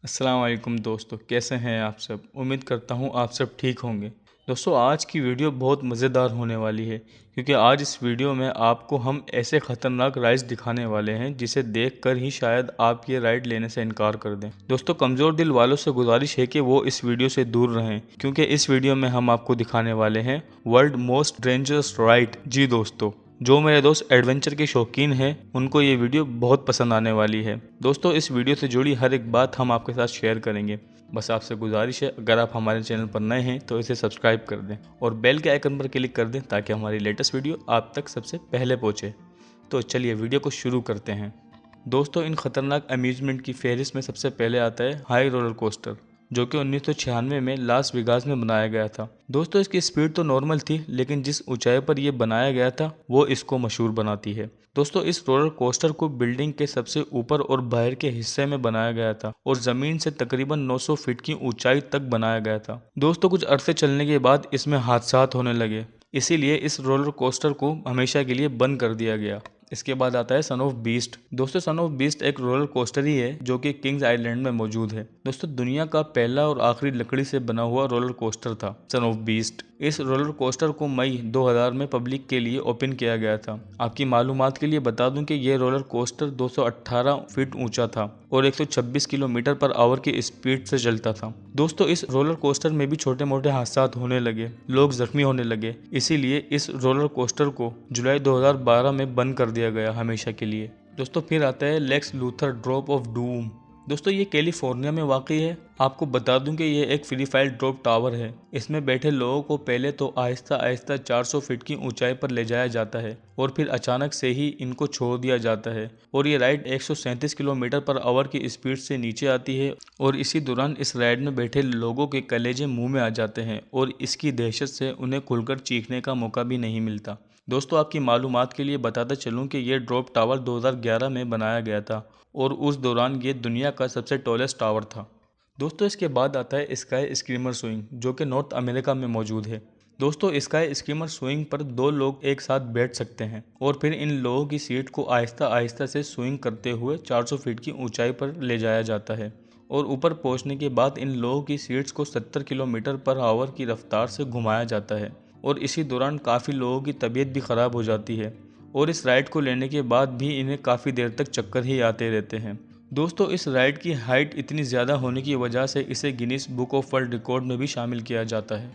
अस्सलाम वालेकुम दोस्तों, कैसे हैं आप सब। उम्मीद करता हूं आप सब ठीक होंगे। दोस्तों, आज की वीडियो बहुत मज़ेदार होने वाली है क्योंकि आज इस वीडियो में आपको हम ऐसे ख़तरनाक राइड्स दिखाने वाले हैं जिसे देखकर ही शायद आप ये राइड लेने से इनकार कर दें। दोस्तों, कमज़ोर दिल वालों से गुजारिश है कि वो इस वीडियो से दूर रहें क्योंकि इस वीडियो में हम आपको दिखाने वाले हैं वर्ल्ड मोस्ट डेंजरस राइड। जी दोस्तों, जो मेरे दोस्त एडवेंचर के शौकीन हैं उनको ये वीडियो बहुत पसंद आने वाली है। दोस्तों, इस वीडियो से जुड़ी हर एक बात हम आपके साथ शेयर करेंगे। बस आपसे गुजारिश है, अगर आप हमारे चैनल पर नए हैं तो इसे सब्सक्राइब कर दें और बेल के आइकन पर क्लिक कर दें ताकि हमारी लेटेस्ट वीडियो आप तक सबसे पहले पहुंचे। तो चलिए वीडियो को शुरू करते हैं। दोस्तों, इन खतरनाक अम्यूज़मेंट की फहरिस्त में सबसे पहले आता है हाई रोलर कोस्टर, जो कि 1996 में लास वेगास में बनाया गया था। दोस्तों, इसकी स्पीड तो नॉर्मल थी लेकिन जिस ऊंचाई पर यह बनाया गया था वो इसको मशहूर बनाती है। दोस्तों, इस रोलर कोस्टर को बिल्डिंग के सबसे ऊपर और बाहर के हिस्से में बनाया गया था और ज़मीन से तकरीबन 900 फीट की ऊंचाई तक बनाया गया था। दोस्तों, कुछ अरसे चलने के बाद इसमें हादसात होने लगे, इसीलिए इस रोलर कोस्टर को हमेशा के लिए बंद कर दिया गया। इसके बाद आता है सन ऑफ बीस्ट। दोस्तों, सन ऑफ बीस्ट एक रोलर कोस्टर ही है जो कि किंग्स आइलैंड में मौजूद है। दोस्तों, दुनिया का पहला और आखिरी लकड़ी से बना हुआ रोलर कोस्टर था सन ऑफ बीस्ट। इस रोलर कोस्टर को मई 2000 में पब्लिक के लिए ओपन किया गया था। आपकी मालूमात के लिए बता दूं कि यह रोलर कोस्टर 218 फीट ऊंचा था और 126 किलोमीटर पर आवर की स्पीड से चलता था। दोस्तों, इस रोलर कोस्टर में भी छोटे मोटे हादसात होने लगे, लोग जख्मी होने लगे, इसीलिए इस रोलर कोस्टर को जुलाई 2012 में बंद कर दिया गया हमेशा के लिए। दोस्तों, फिर आता है Lex Luthor drop of doom. दोस्तों, ये कैलिफोर्निया में वाकई है। आपको बता दूं कि ये एक फ्री फाइल ड्रॉप टावर है। इसमें बैठे लोगों को पहले तो आहिस्ता आहिस्ता 400 फीट की ऊंचाई पर ले जाया जाता है और फिर अचानक से ही इनको छोड़ दिया जाता है और ये राइड 137 किलोमीटर पर आवर की स्पीड से नीचे आती है और इसी दौरान इस राइड में बैठे लोगों के कलेजे मुंह में आ जाते हैं और इसकी दहशत से उन्हें खुलकर चीखने का मौका भी नहीं मिलता। दोस्तों, आपकी मालूमात के लिए बताता चलूं कि ये ड्रॉप टावर 2011 में बनाया गया था और उस दौरान ये दुनिया का सबसे टॉलेस्ट टावर था। दोस्तों, इसके बाद आता है स्काई स्क्रीमर स्विंग, जो कि नॉर्थ अमेरिका में मौजूद है। दोस्तों, स्काई स्क्रीमर स्विंग पर दो लोग एक साथ बैठ सकते हैं और फिर इन लोगों की सीट को आहिस्ता आहिस्ता से स्विंग करते हुए 400 फीट की ऊंचाई पर ले जाया जाता है और ऊपर पहुंचने के बाद इन लोगों की सीट्स को 70 किलोमीटर पर आवर की रफ्तार से घुमाया जाता है और इसी दौरान काफ़ी लोगों की तबीयत भी ख़राब हो जाती है और इस राइड को लेने के बाद भी इन्हें काफ़ी देर तक चक्कर ही आते रहते हैं। दोस्तों, इस राइड की हाइट इतनी ज़्यादा होने की वजह से इसे Guinness book of world record में भी शामिल किया जाता है।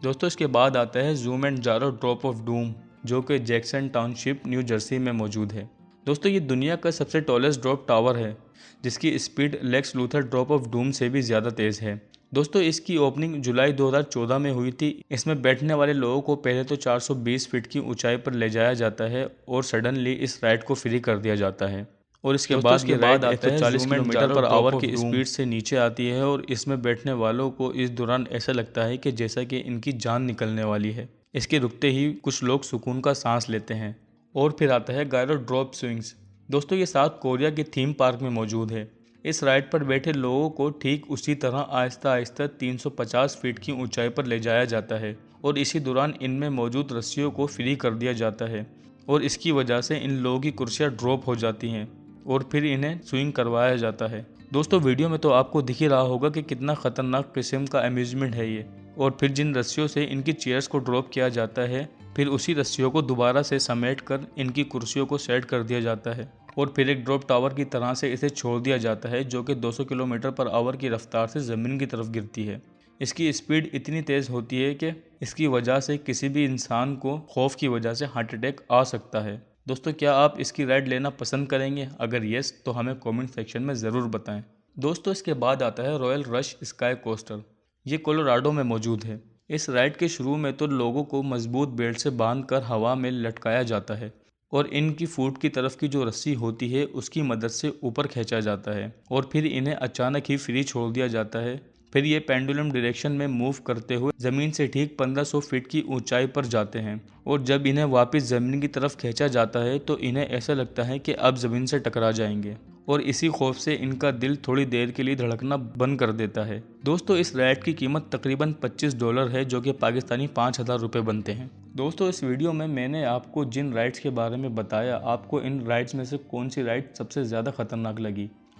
दोस्तों, इसके बाद आता है जूम एंड जारो ड्रॉप ऑफ डूम, जो कि जैक्सन टाउनशिप न्यू जर्सी में मौजूद है। दोस्तों, ये दुनिया का सबसे टॉलेस्ट ड्रॉप टावर है जिसकी speed Lex Luthor drop of doom से भी ज़्यादा तेज़ है। दोस्तों, इसकी ओपनिंग जुलाई 2014 में हुई थी। इसमें बैठने वाले लोगों को पहले तो 420 फीट की ऊंचाई पर ले जाया जाता है और सडनली इस राइड को फ्री कर दिया जाता है और इसके बाद ये राइड 140 किलोमीटर पर आवर की स्पीड से नीचे आती है और इसमें बैठने वालों को इस दौरान ऐसा लगता है कि जैसा कि इनकी जान निकलने वाली है। इसके रुकते ही कुछ लोग सुकून का सांस लेते हैं। और फिर आता है गायरो ड्रॉप स्विंग्स। दोस्तों, ये साउथ कोरिया के थीम पार्क में मौजूद है। इस राइड पर बैठे लोगों को ठीक उसी तरह आहिस्ता आहिस्ता 350 फीट की ऊंचाई पर ले जाया जाता है और इसी दौरान इनमें मौजूद रस्सियों को फ्री कर दिया जाता है और इसकी वजह से इन लोगों की कुर्सियां ड्रॉप हो जाती हैं और फिर इन्हें स्विंग करवाया जाता है। दोस्तों, वीडियो में तो आपको दिख ही रहा होगा कि कितना ख़तरनाक किस्म का अम्यूज़मेंट है ये। और फिर जिन रस्सियों से इनकी चेयर्स को ड्रॉप किया जाता है, फिर उसी रस्सियों को दोबारा से समेट कर इनकी कुर्सियों को सेट कर दिया जाता है और फिर एक ड्रॉप टावर की तरह से इसे छोड़ दिया जाता है जो कि 200 किलोमीटर पर आवर की रफ्तार से ज़मीन की तरफ गिरती है। इसकी स्पीड इतनी तेज़ होती है कि इसकी वजह से किसी भी इंसान को खौफ की वजह से हार्ट अटैक आ सकता है। दोस्तों, क्या आप इसकी राइड लेना पसंद करेंगे? अगर यस तो हमें कमेंट सेक्शन में ज़रूर बताएं। दोस्तों, इसके बाद आता है रॉयल रश स्काई कोस्टर। ये कोलोराडो में मौजूद है। इस राइड के शुरू में तो लोगों को मजबूत बेल्ट से बांधकर हवा में लटकाया जाता है और इनकी फुट की तरफ की जो रस्सी होती है उसकी मदद से ऊपर खींचा जाता है और फिर इन्हें अचानक ही फ्री छोड़ दिया जाता है। फिर ये पेंडुलम डायरेक्शन में मूव करते हुए ज़मीन से ठीक 1500 फीट की ऊंचाई पर जाते हैं और जब इन्हें वापस ज़मीन की तरफ खींचा जाता है तो इन्हें ऐसा लगता है कि अब ज़मीन से टकरा जाएंगे और इसी खौफ से इनका दिल थोड़ी देर के लिए धड़कना बंद कर देता है। दोस्तों, इस राइड की कीमत तकरीबन $25 है जो कि पाकिस्तानी 5000 रुपये बनते हैं। दोस्तों, इस वीडियो में मैंने आपको जिन राइड्स के बारे में बताया, आपको इन राइड्स में से कौन सी राइड सबसे ज़्यादा ख़तरनाक लगी?